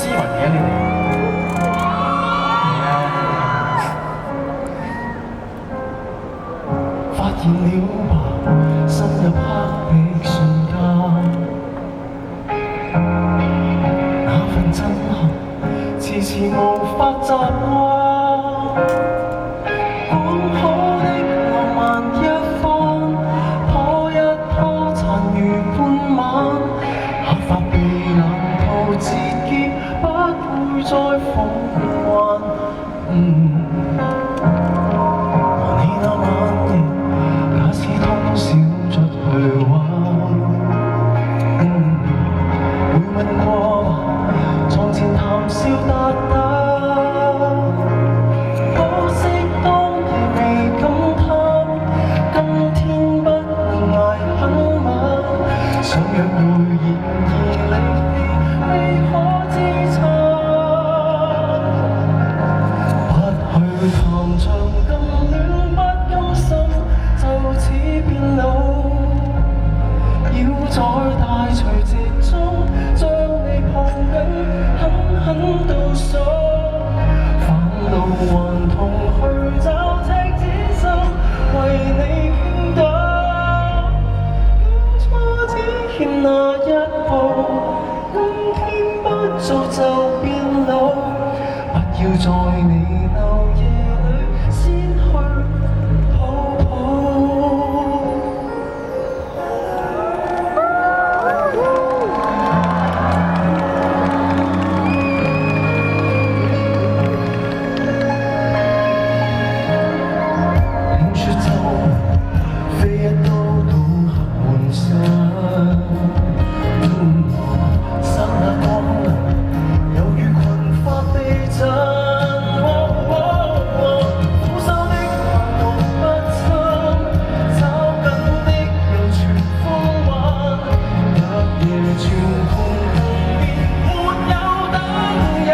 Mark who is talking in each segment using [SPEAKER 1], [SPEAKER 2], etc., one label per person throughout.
[SPEAKER 1] 斯文嘅你哋。發現了吧，深入黑的瞬間，那份震撼，遲遲無法習慣。講好的浪漫一番，拖一拖殘餘半晚，合法被難逃自結，不會再復還。和你那晚夜，假使通宵出去玩，會問過吧，床前談笑達旦。可惜當夜未敢貪，今天不能捱很晚，想約會然而力氣未可支撐。不去談長更戀，不甘心就此變老，要在大除夕中將你抱緊，狠狠倒數。返老還童去找赤子心，為你傾倒。當初只欠那一步，今天不做就變老。不要在你漏夜裏先去抱抱。聽說皺紋飛一刀都合換身，剎那光亮猶如群發地震。苦修的煩惱不親，找緊的又全風玩，日夜全盤共眠，沒有等人。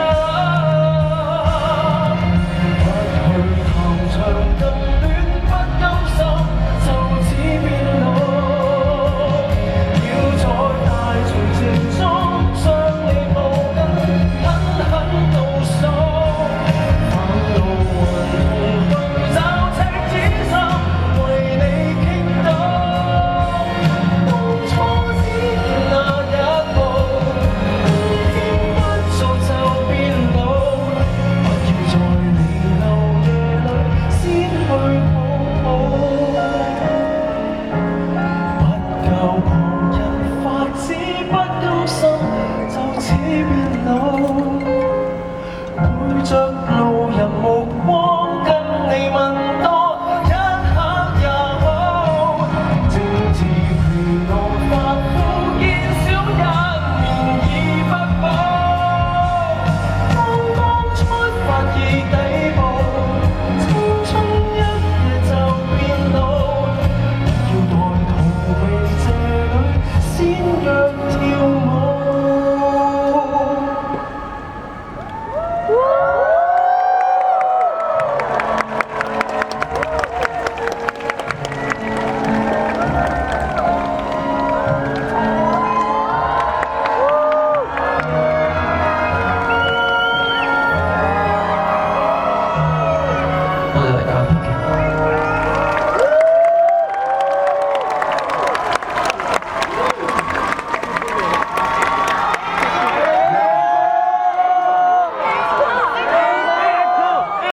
[SPEAKER 1] 不去談長更戀，不甘心就此變老，要在大除夕中將你抱緊，狠狠倒數。返老還童去找赤子心，為你傾倒。當初只欠那一步，今天不做就變老。不要在你漏夜裏先去抱抱，不教旁人發指，不甘心就此變老，背着路。